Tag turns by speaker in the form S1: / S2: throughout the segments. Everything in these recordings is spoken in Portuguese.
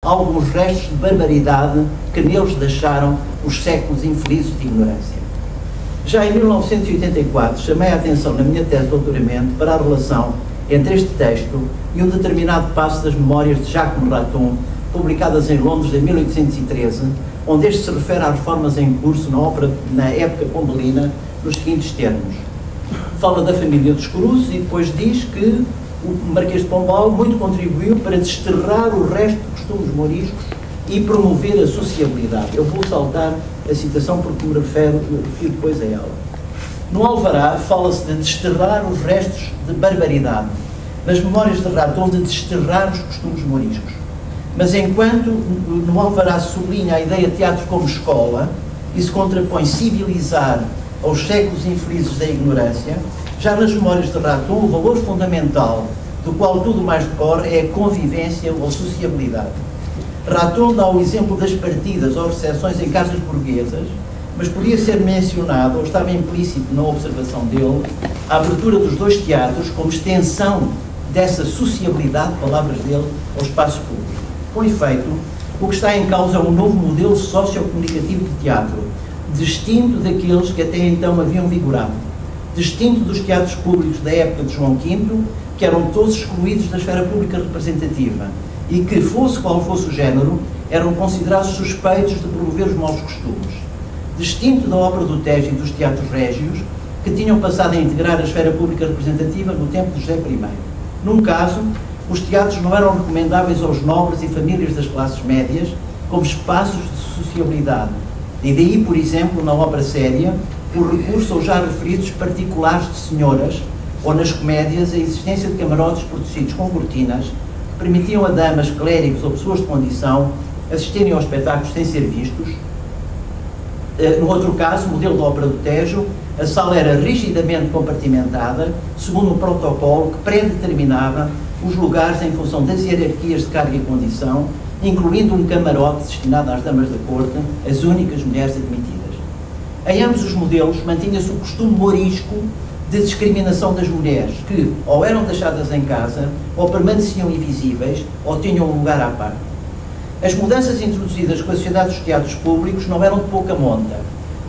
S1: alguns restos de barbaridade que neles deixaram os séculos infelizes de ignorância. Já em 1984 chamei a atenção na minha tese de doutoramento para a relação entre este texto e um determinado passo das memórias de Jacques Raton, publicadas em Londres em 1813, onde este se refere às reformas em curso na época pombelina nos seguintes termos. Fala da família dos Cruzes e depois diz que o Marquês de Pombal muito contribuiu para desterrar o resto de costumes moriscos e promover a sociabilidade. Eu vou saltar a citação porque me refiro depois a ela. No Alvará fala-se de desterrar os restos de barbaridade. Nas memórias de Raton, de desterrar os costumes moriscos. Mas enquanto no Alvará sublinha a ideia de teatro como escola e se contrapõe civilizar aos séculos infelizes da ignorância, já nas memórias de Raton o valor fundamental do qual tudo mais decorre é a convivência ou sociabilidade. Raton dá o exemplo das partidas ou recepções em casas burguesas, mas podia ser mencionado, ou estava implícito na observação dele, a abertura dos dois teatros como extensão dessa sociabilidade, palavras dele, ao espaço público. Com efeito, o que está em causa é um novo modelo sociocomunicativo de teatro, distinto daqueles que até então haviam vigorado, distinto dos teatros públicos da época de João V, que eram todos excluídos da esfera pública representativa e que, fosse qual fosse o género, eram considerados suspeitos de promover os maus costumes. Distinto da ópera do Tejo e dos teatros régios, que tinham passado a integrar a esfera pública representativa no tempo de José I. Num caso, os teatros não eram recomendáveis aos nobres e famílias das classes médias como espaços de sociabilidade. E daí, por exemplo, na ópera séria, o recurso aos já referidos particulares de senhoras, ou nas comédias, a existência de camarotes protegidos com cortinas, que permitiam a damas, clérigos ou pessoas de condição assistirem aos espetáculos sem ser vistos. No outro caso, modelo da ópera do Tejo, a sala era rigidamente compartimentada, segundo um protocolo que predeterminava os lugares em função das hierarquias de carga e condição, incluindo um camarote destinado às damas da corte, as únicas mulheres admitidas. Em ambos os modelos mantinha-se o costume morisco de discriminação das mulheres, que ou eram deixadas em casa, ou permaneciam invisíveis, ou tinham um lugar à parte. As mudanças introduzidas com a sociedade dos teatros públicos não eram de pouca monta.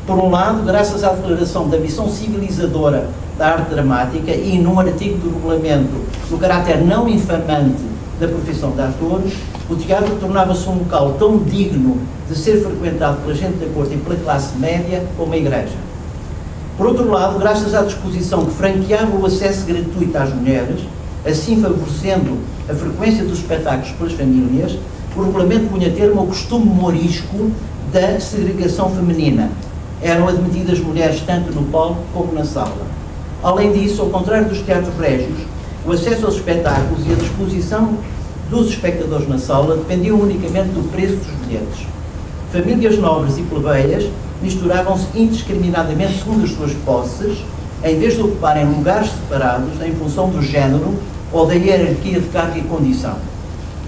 S1: Por um lado, graças à declaração da missão civilizadora da arte dramática e num artigo do regulamento do caráter não infamante da profissão de atores, o teatro tornava-se um local tão digno de ser frequentado pela gente da corte e pela classe média como a igreja. Por outro lado, graças à disposição que franqueava o acesso gratuito às mulheres, assim favorecendo a frequência dos espetáculos pelas famílias, o regulamento punha termo ao costume morisco da segregação feminina. Eram admitidas mulheres tanto no palco como na sala. Além disso, ao contrário dos teatros régios, o acesso aos espetáculos e a disposição dos espectadores na sala dependiam unicamente do preço dos bilhetes. Famílias nobres e plebeias misturavam-se indiscriminadamente segundo as suas posses, em vez de ocuparem lugares separados em função do género ou da hierarquia de carga e condição.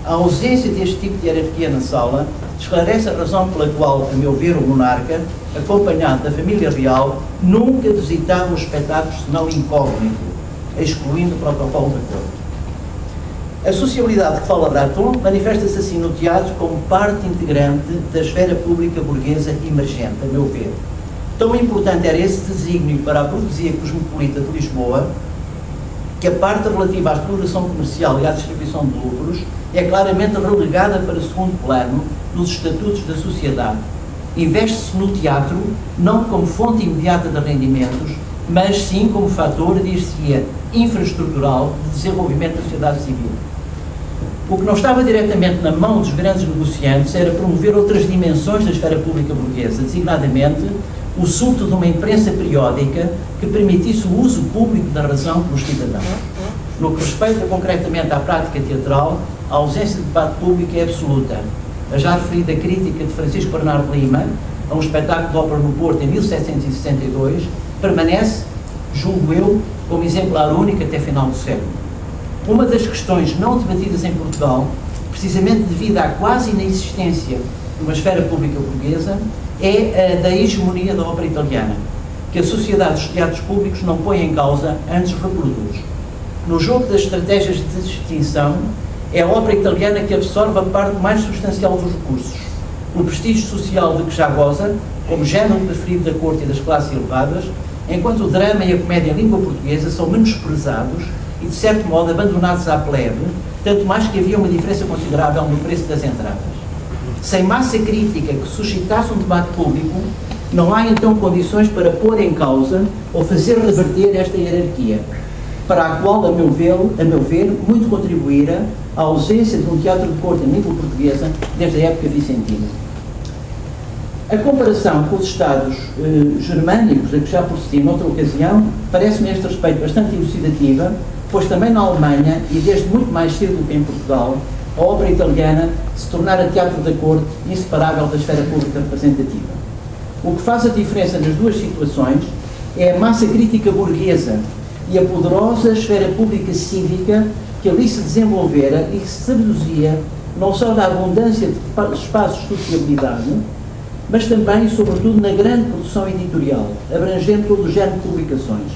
S1: A ausência deste tipo de hierarquia na sala esclarece a razão pela qual, a meu ver, o monarca, acompanhado da família real, nunca visitava os espetáculos senão incógnito, excluindo o protocolo da corte. A sociabilidade que fala Raton manifesta-se assim no teatro como parte integrante da esfera pública burguesa emergente, a meu ver. Tão importante era esse desígnio para a burguesia cosmopolita de Lisboa, que a parte relativa à exploração comercial e à distribuição de lucros é claramente relegada para segundo plano nos estatutos da sociedade. Investe-se no teatro não como fonte imediata de rendimentos, mas sim como fator, dir-se-ia, infraestrutural de desenvolvimento da sociedade civil. O que não estava diretamente na mão dos grandes negociantes era promover outras dimensões da esfera pública burguesa, designadamente o sulto de uma imprensa periódica que permitisse o uso público da razão pelos cidadãos. No que respeita concretamente à prática teatral, a ausência de debate público é absoluta. A já referida crítica de Francisco Bernardo Lima a um espetáculo de ópera no Porto em 1762 permanece, julgo eu, como exemplar único até final do século. Uma das questões não debatidas em Portugal, precisamente devido à quase inexistência de uma esfera pública burguesa, é a da hegemonia da ópera italiana, que a sociedade dos teatros públicos não põe em causa, antes reproduz. No jogo das estratégias de distinção, É a ópera italiana que absorve a parte mais substancial dos recursos. O prestígio social de que já goza, como género preferido da corte e das classes elevadas, enquanto o drama e a comédia em língua portuguesa são menosprezados e, de certo modo, abandonados à plebe, tanto mais que havia uma diferença considerável no preço das entradas. Sem massa crítica que suscitasse um debate público, não há então condições para pôr em causa ou fazer reverter esta hierarquia, para a qual, a meu ver, muito contribuíra a ausência de um teatro de corte em língua portuguesa desde a época vicentina. A comparação com os Estados germânicos, a que já procedi noutra ocasião, parece-me a este respeito bastante elucidativa, pois também na Alemanha, e desde muito mais cedo do que em Portugal, a ópera italiana se tornara teatro da corte inseparável da esfera pública representativa. O que faz a diferença nas duas situações é a massa crítica burguesa e a poderosa esfera pública cívica que ali se desenvolvera e que se traduzia não só na abundância de espaços de sociabilidade, mas também e sobretudo na grande produção editorial, abrangendo todo o género de publicações,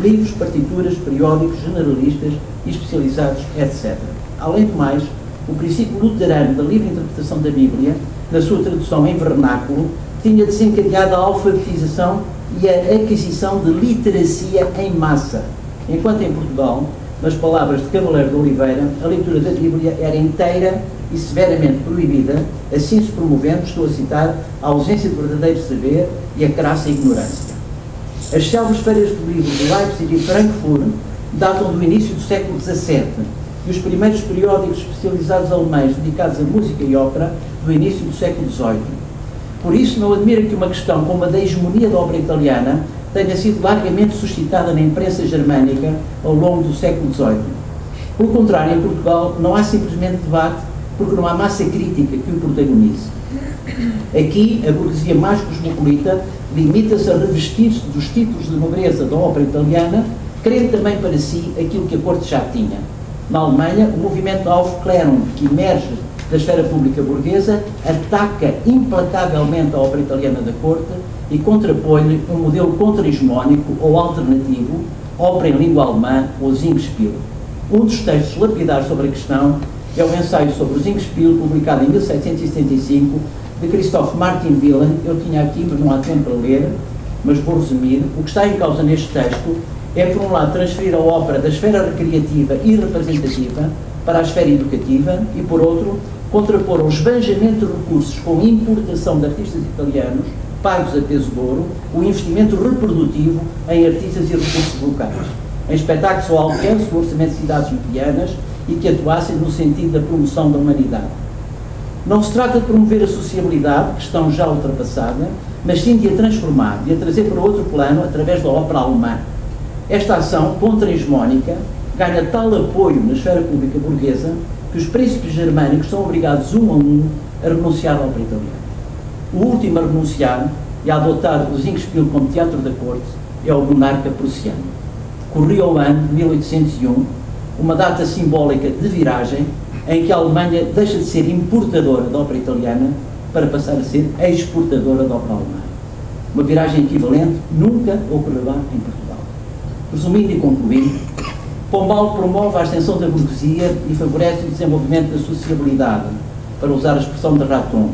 S1: livros, partituras, periódicos, generalistas e especializados, etc. Além do mais, o princípio luterano da livre interpretação da Bíblia, na sua tradução em vernáculo, tinha desencadeado a alfabetização e a aquisição de literacia em massa, enquanto em Portugal, nas palavras de Cavaleiro de Oliveira, a leitura da Bíblia era inteira e severamente proibida, assim se promovendo, estou a citar, a ausência de verdadeiro saber e a crassa ignorância. As célebres feiras do livro de Leipzig e Frankfurt datam do início do século XVII e os primeiros periódicos especializados alemães dedicados à música e ópera do início do século XVIII. Por isso, não admira que uma questão como a da hegemonia da ópera italiana tenha sido largamente suscitada na imprensa germânica ao longo do século XVIII. Pelo contrário, em Portugal não há simplesmente debate porque não há massa crítica que o protagonize. Aqui, a burguesia mais cosmopolita limita-se a revestir-se dos títulos de nobreza da ópera italiana, querendo também para si aquilo que a corte já tinha. Na Alemanha, o movimento Aufklärung, que emerge da esfera pública burguesa, ataca implacavelmente a ópera italiana da corte e contrapõe-lhe um modelo contra-hegemónico ou alternativo, ópera em língua alemã ou Singspiel. Um dos textos lapidares sobre a questão é o ensaio sobre o Singspiel, publicado em 1775, de Christoph Martin Wieland. Eu tinha aqui, mas não há tempo para ler, mas vou resumir. O que está em causa neste texto é, por um lado, transferir a ópera da esfera recreativa e representativa para a esfera educativa e, por outro, contrapor o esbanjamento de recursos com a importação de artistas italianos, pagos a peso de ouro, o investimento reprodutivo em artistas e recursos locais, em espetáculos ao alcance do orçamento de cidades medianas e que atuassem no sentido da promoção da humanidade. Não se trata de promover a sociabilidade, questão já ultrapassada, mas sim de a transformar, de a trazer para outro plano através da ópera alemã. Esta ação contra-hegemónica ganha tal apoio na esfera pública burguesa que os príncipes germânicos são obrigados um a um a renunciar à ópera italiana. O último a renunciar e a adotar o Singspiel como teatro da corte é o monarca prussiano. Corria o ano de 1801, uma data simbólica de viragem em que a Alemanha deixa de ser importadora da ópera italiana para passar a ser exportadora da ópera alemã. Uma viragem equivalente nunca ocorrerá em Portugal. Resumindo e concluindo, Pombal promove a ascensão da burguesia e favorece o desenvolvimento da sociabilidade, para usar a expressão de Raton,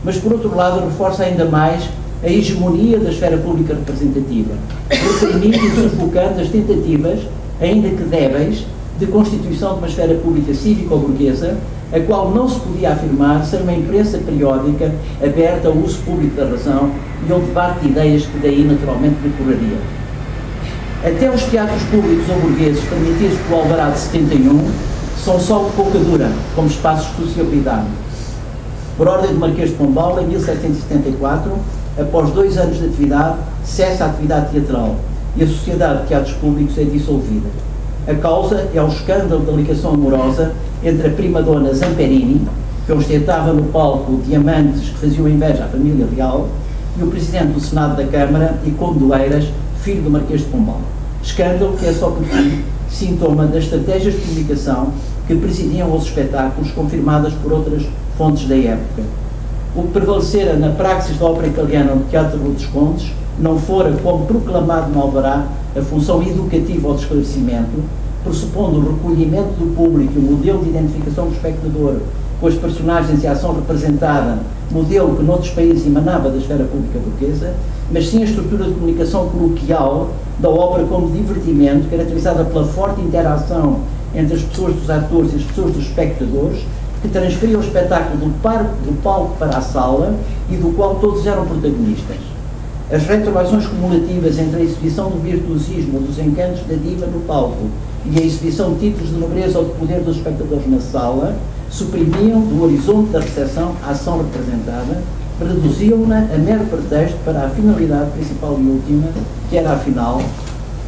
S1: mas por outro lado reforça ainda mais a hegemonia da esfera pública representativa, reprimindo e sufocando as tentativas, ainda que débeis, de constituição de uma esfera pública cívico-burguesa, a qual não se podia afirmar sem uma imprensa periódica aberta ao uso público da razão e ao debate de ideias que daí naturalmente decorreria. Até os teatros públicos ou burgueses permitidos pelo Alvará de 71 são só de pouca dura, como espaços de sociabilidade. Por ordem do Marquês de Pombal, em 1774, após 2 anos de atividade, cessa a atividade teatral e a Sociedade de Teatros Públicos é dissolvida. A causa é o escândalo da ligação amorosa entre a prima-dona Zamperini, que ostentava no palco diamantes que faziam inveja à família real, e o presidente do Senado da Câmara e Conde do Eiras, filho do Marquês de Pombal. Escândalo que é só por si sintoma das estratégias de comunicação que presidiam os espetáculos, confirmadas por outras fontes da época. O que prevalecera na praxis da ópera italiana no Teatro dos Condes não fora, como proclamado no Alvará, a função educativa ou de esclarecimento, pressupondo o recolhimento do público e o modelo de identificação do espectador com as personagens e a ação representada, modelo que noutros países emanava da esfera pública burguesa, mas sim a estrutura de comunicação coloquial da ópera como divertimento, caracterizada pela forte interação entre as pessoas dos atores e as pessoas dos espectadores, que transferia o espetáculo do palco para a sala e do qual todos eram protagonistas. As retroações cumulativas entre a exibição do virtuosismo ou dos encantos da diva no palco e a exibição de títulos de nobreza ou de poder dos espectadores na sala suprimiam do horizonte da recepção a ação representada, reduziam-na a mero pretexto para a finalidade principal e última, que era, afinal,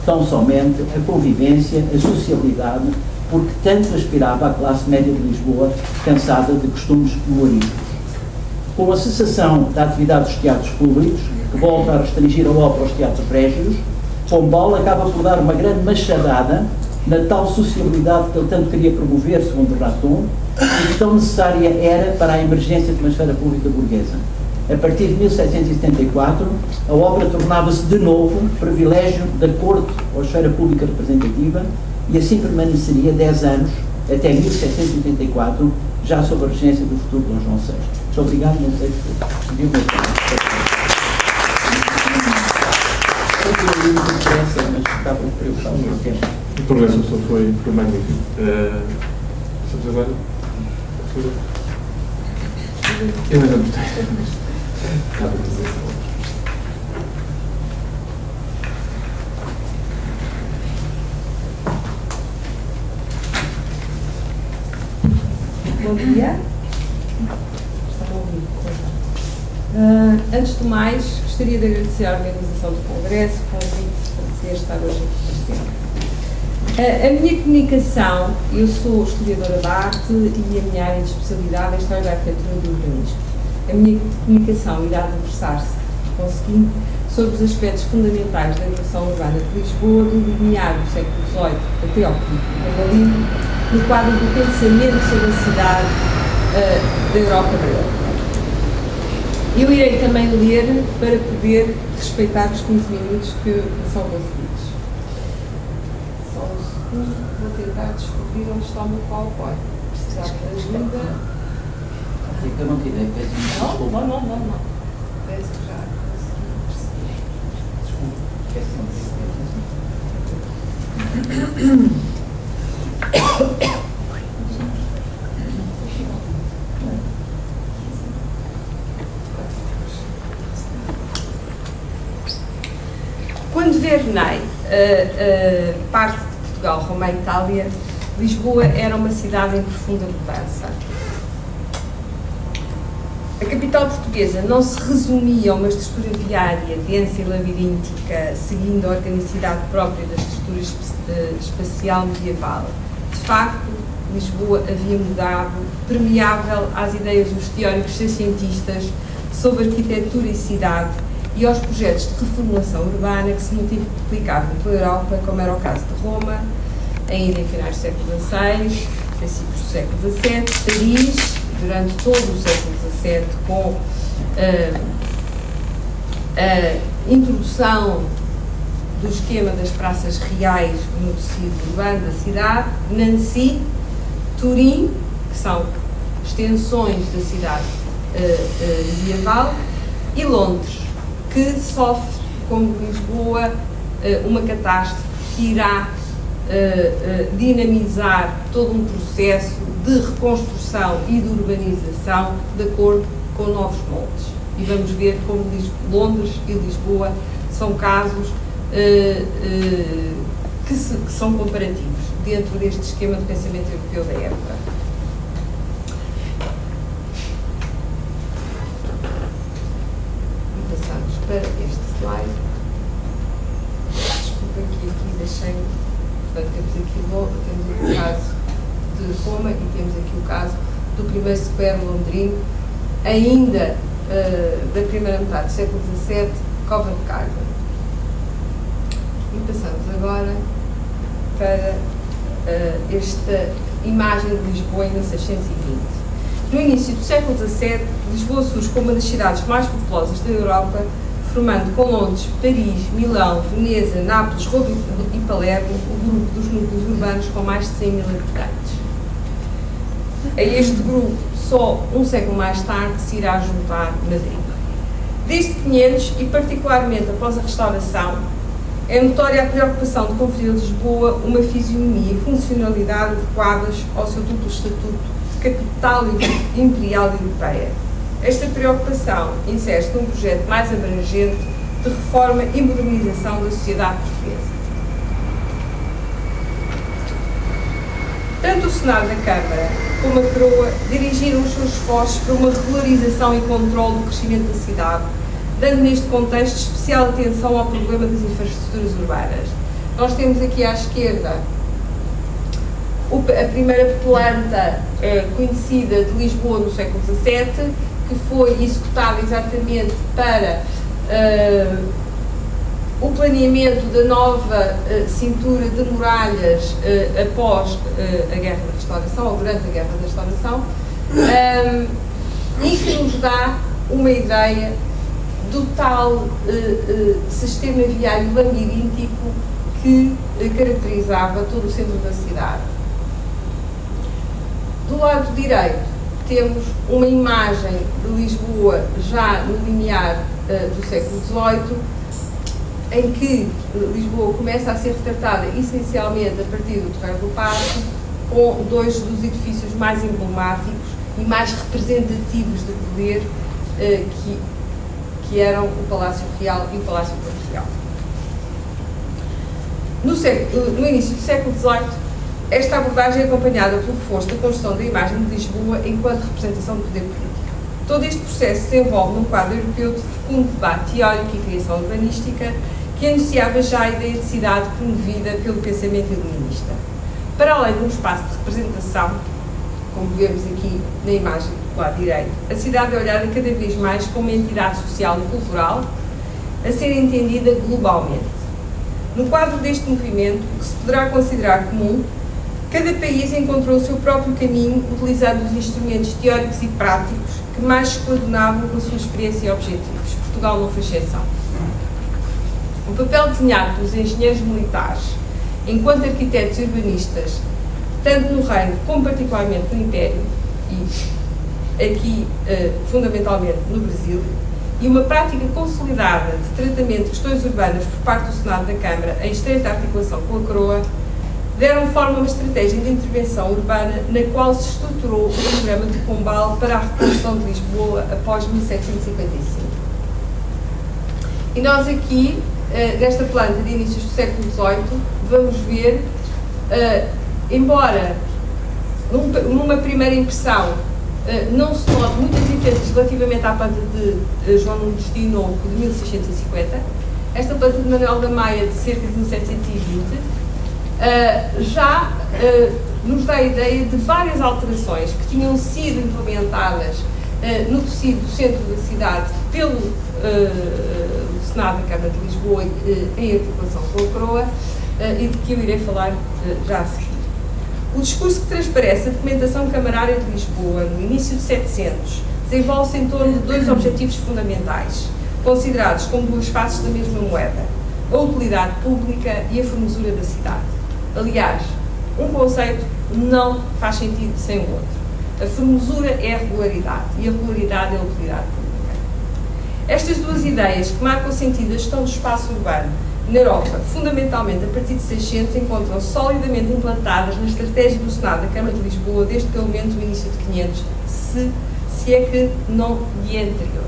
S1: tão somente a convivência, a sociabilidade, porque tanto aspirava a classe média de Lisboa, cansada de costumes humorísticos. Com a cessação da atividade dos teatros públicos, que volta a restringir a ópera aos teatros régios, Pombal acaba por dar uma grande machadada na tal sociabilidade que ele tanto queria promover, segundo Raton, e que tão necessária era para a emergência de uma esfera pública burguesa. A partir de 1774, a ópera tornava-se de novo privilégio da corte ou esfera pública representativa e assim permaneceria 10 anos, até 1784, já sob a regência do futuro Dom João VI. Muito obrigado, não sei se percebi o meu tempo. Mas estava preocupado com o tempo.
S2: O progresso foi magnífico. Estamos agora? Eu ainda não gostei.
S3: Bom dia. Estão a ouvir? Antes de mais, gostaria de agradecer à organização do Congresso o convite para poder estar hoje aqui presente. A minha comunicação, eu sou historiadora da arte e a minha área de especialidade é a História da Arquitetura e do Urbanismo. A minha comunicação irá debruçar-se, conseguindo, sobre os aspectos fundamentais da evolução urbana de Lisboa, do meado do século XVIII até ao fim do Galino, no quadro do pensamento sobre a cidade da Europa grega. Eu irei também ler para poder respeitar os 15 minutos que são concedidos. Só um segundo, vou tentar descobrir onde está o meu PowerPoint. Precisar de ajuda.
S1: Eu não tive, peço desculpa.
S3: Não. Peço que já consegui perceber. Quando Vernei parte de Portugal rumo à Itália, Lisboa era uma cidade em profunda mudança. A capital portuguesa não se resumia a uma estrutura viária densa e labiríntica, seguindo a organicidade própria da estrutura espacial medieval. De facto, Lisboa havia mudado, permeável às ideias dos teóricos cientistas sobre arquitetura e cidade e aos projetos de reformulação urbana que se multiplicavam pela Europa, como era o caso de Roma, ainda em finais do século XVI, princípios do século XVII, Paris, durante todo o século XVII, com a introdução do esquema das praças reais no tecido urbano da cidade, Nancy, Turim, que são extensões da cidade medieval, e Londres, que sofre, como Lisboa, uma catástrofe que irá dinamizar todo um processo de reconstrução e de urbanização de acordo com novos moldes. E vamos ver como Londres e Lisboa são casos que são comparativos dentro deste esquema de pensamento europeu da época. E passamos para este slide. Desculpa que aqui deixei. Portanto, temos aqui o caso de Roma e temos aqui o caso do primeiro square londrino, ainda da primeira metade do século XVII, Covent Garden. E passamos agora para esta imagem de Lisboa em 1620. No início do século XVII, Lisboa surge como uma das cidades mais populosas da Europa, formando com Londres, Paris, Milão, Veneza, Nápoles, Roma e Palermo o grupo dos núcleos urbanos com mais de 100 mil habitantes. A este grupo, só um século mais tarde, se irá juntar Madrid. Desde 500, e particularmente após a restauração, é notória a preocupação de conferir a Lisboa uma fisionomia e funcionalidade adequadas ao seu duplo estatuto de capital imperial europeia. Esta preocupação insere-se num projeto mais abrangente de reforma e modernização da sociedade portuguesa. Tanto o Senado da Câmara como a Coroa dirigiram os seus esforços para uma regularização e controle do crescimento da cidade, dando neste contexto especial atenção ao problema das infraestruturas urbanas. Nós temos aqui à esquerda a primeira planta conhecida de Lisboa no século XVII, que foi executada exatamente para o planeamento da nova cintura de muralhas após a Guerra da Restauração, ou durante a Guerra da Restauração, e que nos dá uma ideia do tal sistema viário labiríntico que caracterizava todo o centro da cidade. Do lado direito temos uma imagem de Lisboa já no limiar do século XVIII, em que Lisboa começa a ser retratada essencialmente a partir do Terreiro do Parque, com dois dos edifícios mais emblemáticos e mais representativos de poder, que eram o Palácio Real e o Palácio Real. No início do século XVIII, esta abordagem é acompanhada pelo reforço da construção da imagem de Lisboa enquanto representação do poder político. Todo este processo se envolve num quadro europeu de fecundo debate teórico e criação urbanística que anunciava já a ideia de cidade promovida pelo pensamento iluminista. Para além de um espaço de representação, como vemos aqui na imagem do lado direito, a cidade é olhada cada vez mais como uma entidade social e cultural a ser entendida globalmente. No quadro deste movimento, o que se poderá considerar comum, cada país encontrou o seu próprio caminho utilizando os instrumentos teóricos e práticos que mais se coordenavam com a sua experiência e objetivos. Portugal não foi exceção. O papel desenhado pelos engenheiros militares, enquanto arquitetos e urbanistas, tanto no Reino como particularmente no Império, e aqui fundamentalmente no Brasil, e uma prática consolidada de tratamento de questões urbanas por parte do Senado da Câmara, em estreita articulação com a Coroa, deram forma a uma estratégia de intervenção urbana na qual se estruturou o programa de Pombal para a reconstrução de Lisboa após 1755. E nós aqui, nesta planta de inícios do século XVIII, vamos ver, embora numa primeira impressão não se note muitas diferenças relativamente à planta de João Nunes de Inoco de 1650, esta planta de Manuel da Maia de cerca de 1720, já nos dá a ideia de várias alterações que tinham sido implementadas no tecido do centro da cidade pelo Senado da Câmara de Lisboa em articulação com a Coroa e de que eu irei falar já a seguir. O discurso que transparece a documentação camarária de Lisboa no início de 700 desenvolve-se em torno de dois objetivos fundamentais, considerados como duas faces da mesma moeda: a utilidade pública e a formosura da cidade. Aliás, um conceito não faz sentido sem o outro. A formosura é a regularidade e a regularidade é a utilidade pública. Estas duas ideias que marcam o sentido da gestão do espaço urbano na Europa, fundamentalmente a partir de 600, encontram-se solidamente implantadas na estratégia do Senado da Câmara de Lisboa desde pelo menos o início de 500, se é que não de anterior.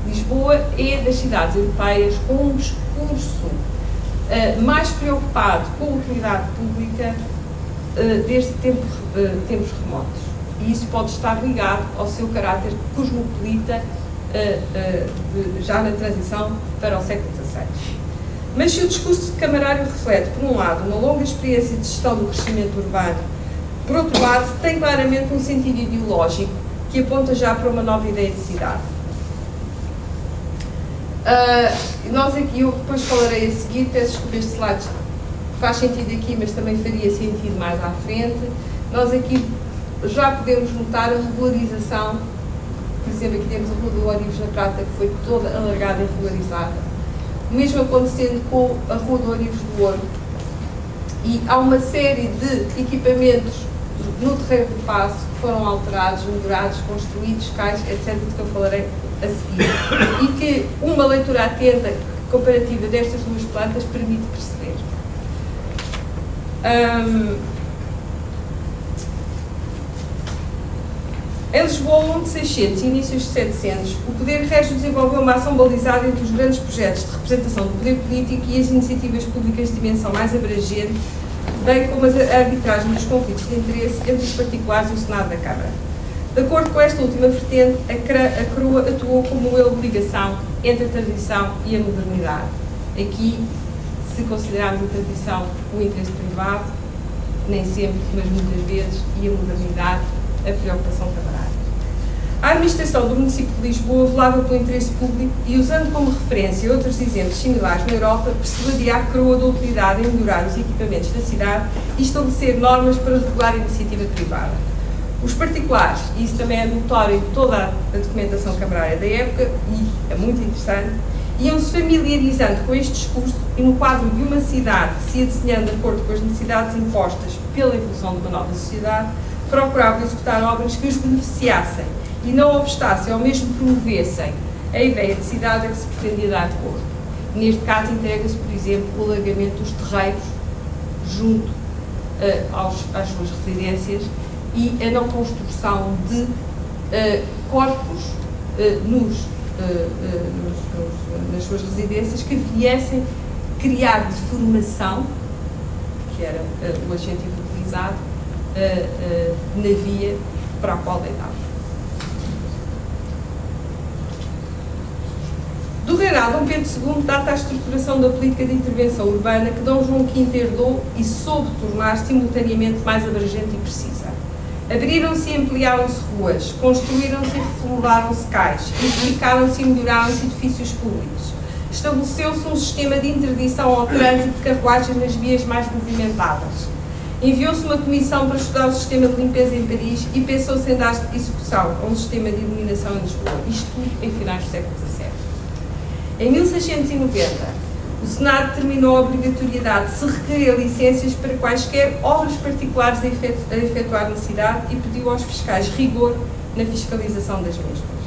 S3: Lisboa é das cidades europeias com um discurso mais preocupado com a utilidade pública desde tempos remotos. E isso pode estar ligado ao seu caráter cosmopolita já na transição para o século XVI. Mas se o discurso camarário reflete, por um lado, uma longa experiência de gestão do crescimento urbano, por outro lado, tem claramente um sentido ideológico que aponta já para uma nova ideia de cidade. Nós aqui, eu depois falarei a seguir, peço desculpa, este slide faz sentido aqui, mas também faria sentido mais à frente. Nós aqui já podemos notar a regularização Por exemplo, aqui temos a Rua do Ourives na Prata, que foi toda alargada e regularizada. O mesmo acontecendo com a Rua do Ourives do Ouro. E há uma série de equipamentos no Terreiro do Paço que foram alterados, melhorados, construídos, cais, etc., de que eu falarei a seguir. E que uma leitura atenta, comparativa destas duas plantas, permite perceber. Em Lisboa, ao longo de 600 e inícios de 700, o poder régio desenvolveu uma ação balizada entre os grandes projetos de representação do poder político e as iniciativas públicas de dimensão mais abrangente, bem como a arbitragem dos conflitos de interesse entre os particulares e o Senado da Câmara. De acordo com esta última vertente, a coroa atuou como um elo de ligação entre a tradição e a modernidade. Aqui, se considerarmos a tradição o interesse privado, nem sempre, mas muitas vezes, e a modernidade, a preocupação camarária. A administração do município de Lisboa velava pelo interesse público e, usando como referência outros exemplos similares na Europa, persuadia a coroa da utilidade em melhorar os equipamentos da cidade e estabelecer normas para regular a iniciativa privada. Os particulares, e isso também é notório em toda a documentação camarária da época, e é muito interessante, iam-se familiarizando com este discurso e, no quadro de uma cidade que se ia desenhando de acordo com as necessidades impostas pela evolução de uma nova sociedade, procuravam executar obras que os beneficiassem e não obstassem ou mesmo promovessem a ideia de cidade a que se pretendia dar corpo. Neste caso, integra-se, por exemplo, o alargamento dos terreiros junto às suas residências e a não construção de corpos nas suas residências que viessem criar deformação, que era o adjetivo utilizado, na via para a qual deitava. Do reinado de Dom Pedro II data a estruturação da política de intervenção urbana que Dom João V herdou e soube tornar simultaneamente mais abrangente e precisa. Abriram-se e ampliaram-se ruas, construíram-se e reformularam-se cais, edificaram-se e melhoraram-se edifícios públicos. Estabeleceu-se um sistema de interdição ao trânsito de carruagens nas vias mais movimentadas. Enviou-se uma comissão para estudar o sistema de limpeza em Paris e pensou-se em dar execução a um sistema de iluminação em Lisboa, isto tudo em finais do século XVII. Em 1690, o Senado determinou a obrigatoriedade de se requerer licenças para quaisquer obras particulares a efetuar na cidade e pediu aos fiscais rigor na fiscalização das mesmas.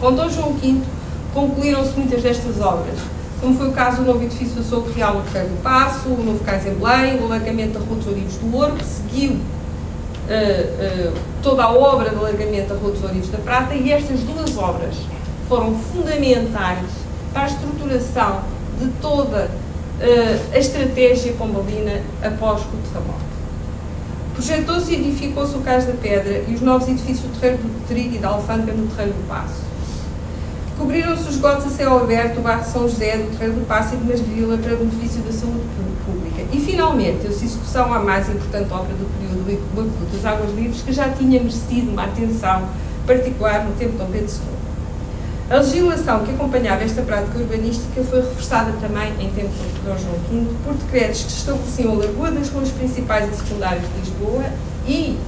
S3: Com Dom João V, concluíram-se muitas destas obras, como foi o caso do novo edifício do Açougue Real no Terreiro do Paço, o novo cais em Belém, o alargamento da Rua dos Ourives do Ouro, que seguiu toda a obra de alargamento da Rua dos Ourives da Prata, e estas duas obras foram fundamentais para a estruturação de toda a estratégia pombalina após o terremoto. Projetou-se e edificou-se o Cais da Pedra e os novos edifícios do Terreiro do Trigo e da Alfândega no Terreiro do Paço. Cobriram-se os esgotos a céu aberto do bairro São José, do Terreiro do Paço e de Masvila para benefício da saúde pública. E, finalmente, deu-se execução à mais importante obra do período, o Aqueduto das Águas Livres, que já tinha merecido uma atenção particular no tempo de Dom Pedro II. A legislação que acompanhava esta prática urbanística foi reforçada também em tempo de Dom João V por decretos que estabeleciam a largura das ruas principais e secundárias de Lisboa e,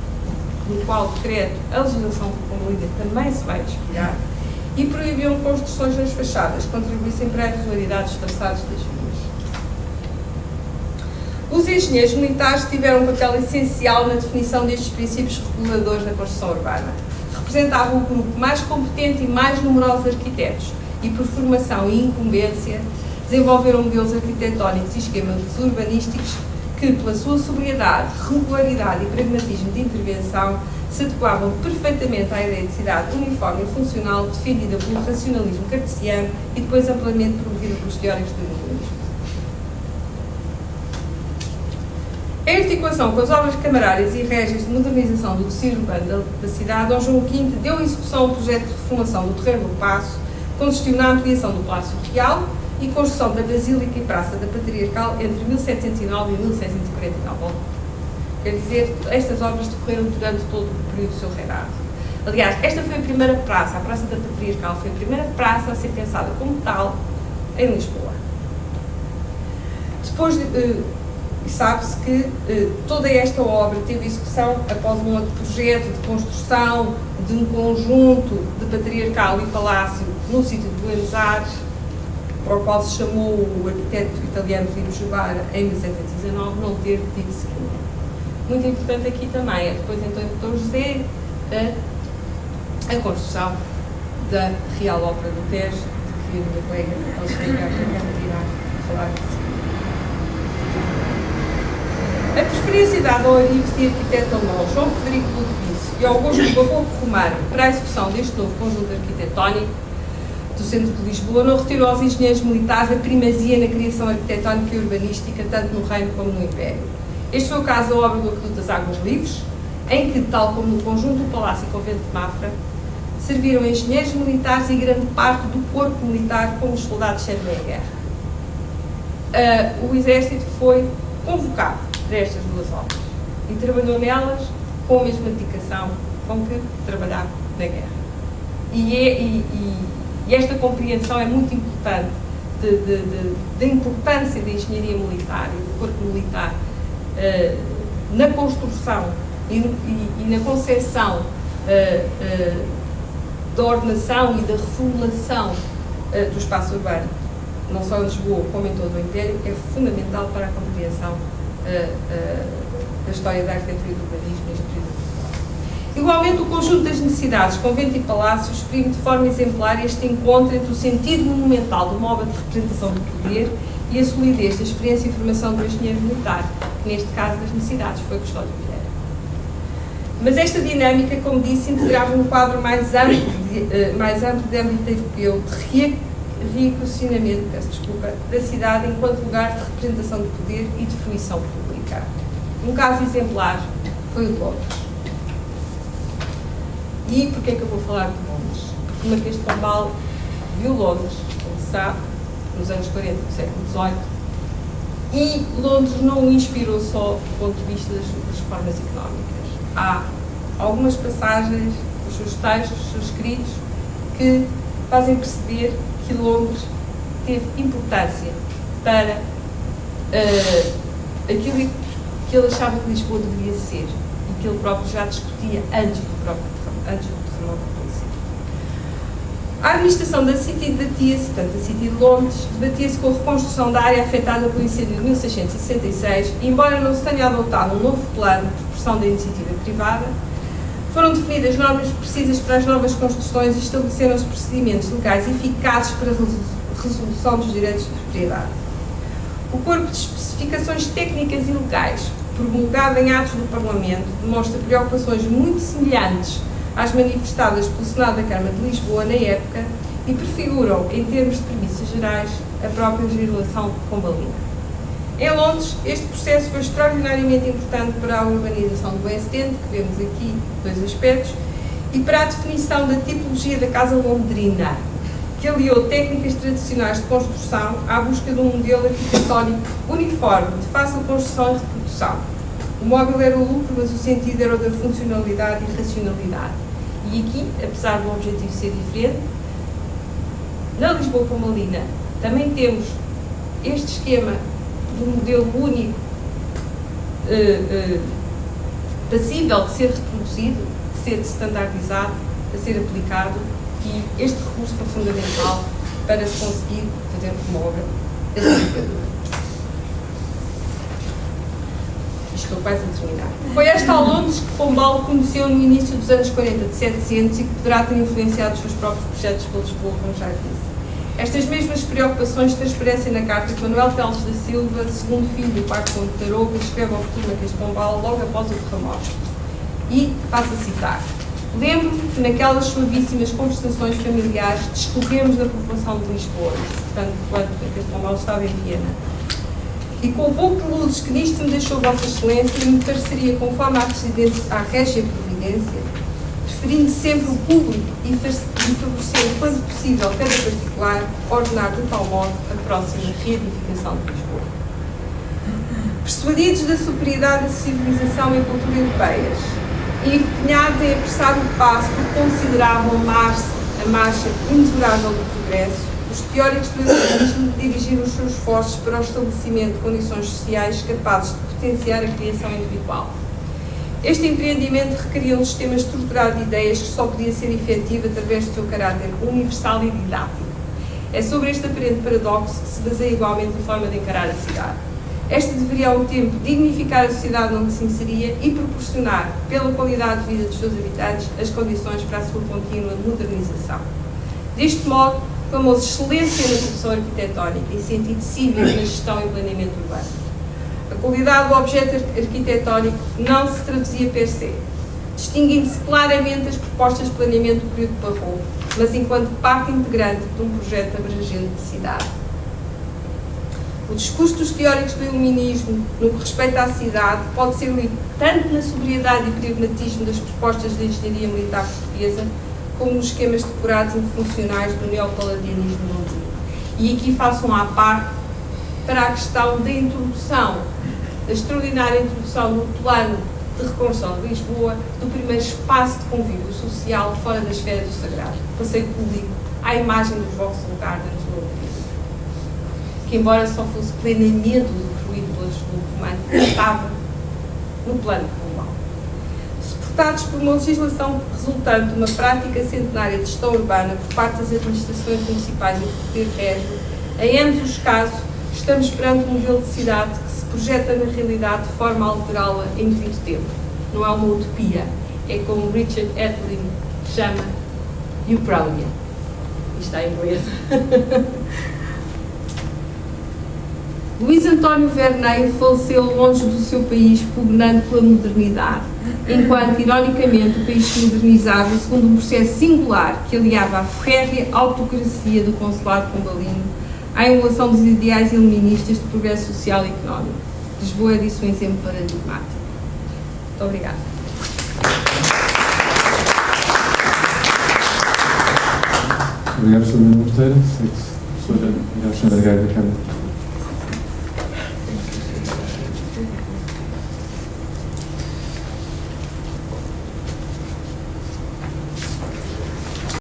S3: no qual decreto a legislação pombalina também se vai inspirar, e proibiam construções nas fachadas que contribuíssem para a irregularidade dos traçados das vias. Os engenheiros militares tiveram um papel essencial na definição destes princípios reguladores da construção urbana. Representavam o grupo mais competente e mais numeroso de arquitetos e, por formação e incumbência, desenvolveram modelos arquitetónicos e esquemas urbanísticos que, pela sua sobriedade, regularidade e pragmatismo de intervenção, se adequavam perfeitamente à ideia de cidade uniforme e funcional defendida pelo racionalismo cartesiano e depois amplamente promovida pelos teóricos do urbanismo. Em articulação com as obras camarárias e régias de modernização do tecido urbano da cidade, Dom João V deu execução ao projeto de reformação do Terreiro do Paço, que consistiu na ampliação do Palácio Real e construção da Basílica e Praça da Patriarcal entre 1709 e 1749. Quer dizer, estas obras decorreram durante todo o período do seu reinado. Aliás, esta foi a primeira praça, a Praça da Patriarcal, foi a primeira praça a ser pensada como tal em Lisboa. Depois E sabe-se que toda esta obra teve execução após um outro projeto de construção de um conjunto de patriarcal e palácio no sítio de Buenos Aires, para o qual se chamou o arquiteto italiano Filippo Juvara em 1719, não ter tido seguimento. Muito importante aqui também é depois então em Dr. José a construção da Real Ópera do Tejo, de que a minha colega Alexandra irá falar de A preferência dada ao arquivo de arquiteto alemão João Frederico Ludovico e ao gosto do barroco romano para a execução deste novo conjunto arquitetónico do centro de Lisboa não retirou aos engenheiros militares a primazia na criação arquitetónica e urbanística, tanto no Reino como no Império. Este foi o caso da obra do Aqueduto das Águas Livres, em que, tal como no conjunto do Palácio e Convento de Mafra, serviram engenheiros militares e grande parte do corpo militar como os soldados servem a guerra. O Exército foi convocado para estas duas obras e trabalhou nelas com a mesma dedicação com que trabalhava na guerra. E esta compreensão é muito importante da importância da engenharia militar e do corpo militar na construção e na concepção da ordenação e da reformulação do espaço urbano, não só em Lisboa como em todo o Império, é fundamental para a compreensão da história da arquitetura e do urbanismo neste período. Igualmente, o conjunto das necessidades, convento e palácio, exprime de forma exemplar este encontro entre o sentido monumental de uma obra de representação do poder e a solidez da experiência e formação do engenheiro militar, que neste caso das necessidades foi Custódio Vieira. Mas esta dinâmica, como disse, integrava um quadro mais amplo de âmbito europeu, de reequacionamento, da cidade enquanto lugar de representação do poder e de fruição pública. Um caso exemplar foi o de Londres. E porquê é que eu vou falar de Londres? Porque o Marquês de Pombal viu Londres, como se sabe, nos anos 40 do século XVIII, e Londres não o inspirou só do ponto de vista das reformas económicas. Há algumas passagens dos seus textos, dos seus escritos, que fazem perceber que Londres teve importância para aquilo que ele achava que Lisboa deveria ser e que ele próprio já discutia antes do terremoto acontecer. A administração da City debatia-se, portanto, a City de Londres, debatia-se com a reconstrução da área afetada pelo incêndio de 1666 e, embora não se tenha adotado um novo plano de proteção da iniciativa privada, foram definidas normas precisas para as novas construções e estabeleceram-se procedimentos legais eficazes para a resolução dos direitos de propriedade. O corpo de especificações técnicas e legais, promulgado em atos do Parlamento, demonstra preocupações muito semelhantes às manifestadas pelo Senado da Câmara de Lisboa na época e prefiguram, em termos de premissas gerais, a própria legislação pombalina. Em Londres, este processo foi extraordinariamente importante para a urbanização do West End, que vemos aqui dois aspectos, e para a definição da tipologia da casa londrina, que aliou técnicas tradicionais de construção à busca de um modelo arquitetónico uniforme, de fácil construção e reprodução. O móvel era o lucro, mas o sentido era o da funcionalidade e racionalidade. E aqui, apesar do objetivo ser diferente, na Lisboa Pombalina também temos este esquema de um modelo único, passível de ser reproduzido, de ser standardizado, a ser aplicado, e este recurso foi fundamental para se conseguir fazer uma obra edificadora. Estou quase a terminar. Foi esta Londres que Pombal conheceu no início dos anos 40 de 700 e que poderá ter influenciado os seus próprios projetos para Lisboa, como já disse. Estas mesmas preocupações transparecem na carta que Manuel Teles da Silva, segundo filho do quarto conde de Tarouca, escreve ao futuro Marquês de Pombal logo após o terremoto. E passo a citar: lembro-me que naquelas suavíssimas conversações familiares discorremos da população de Lisboa, portanto, quando Marquês de Pombal estava em Viena. E com o pouco de luzes que nisto me deixou Vossa Excelência, me pareceria, conforme à régia providência, preferindo sempre o público e favorecendo, quando possível, cada particular, ordenar de tal modo a próxima reedificação de Lisboa. Persuadidos da superioridade da civilização e a cultura europeias, e empenhados em apressar o passo porque consideravam a marcha inexorável do progresso, os teóricos do iluminismo dirigiram os seus esforços para o estabelecimento de condições sociais capazes de potenciar a criação individual. Este empreendimento requeria um sistema estruturado de ideias que só podia ser efetivo através do seu caráter universal e didático. É sobre este aparente paradoxo que se baseia igualmente a forma de encarar a cidade. Esta deveria, ao tempo, dignificar a sociedade onde se inseria e proporcionar, pela qualidade de vida dos seus habitantes, as condições para a sua contínua modernização. Deste modo, clamou-se excelência na produção arquitetónica e sentido cívico na gestão e planeamento urbano. A qualidade do objeto arquitetónico não se traduzia per se, distinguindo-se claramente as propostas de planeamento do período barroco, mas enquanto parte integrante de um projeto abrangente de cidade. O discurso dos teóricos do iluminismo, no que respeita à cidade, pode ser lido tanto na sobriedade e pragmatismo das propostas da engenharia militar portuguesa, como nos esquemas decorados e funcionais do neopalladianismo londrino. E aqui faço à parte para a questão da introdução, da extraordinária introdução no plano de reconstrução de Lisboa, do primeiro espaço de convívio social fora da esfera do sagrado, passeio público, à imagem dos Vauxhall Gardens no Londrina, que embora só fosse plenamente usufruído pelas românticas, estava no plano global. Suportados por uma legislação resultante de uma prática centenária de gestão urbana por parte das administrações municipais e do poder régio, em ambos os casos, estamos perante um modelo de cidade que se projeta na realidade de forma a alterá-la em devido tempo. Não é uma utopia, é como Richard Attling chama Upralia. Isto está em inglês. Luís António Verneio faleceu longe do seu país, pugnando pela modernidade, enquanto, ironicamente, o país se modernizava segundo um processo singular que aliava a férrea autocracia do consulado pombalino à emulação dos ideais iluministas de progresso social e económico. Lisboa é disso um exemplo paradigmático. Muito obrigada.
S2: Obrigado, Sra. Ministra. Professora Alexandra Gaia da Câmara.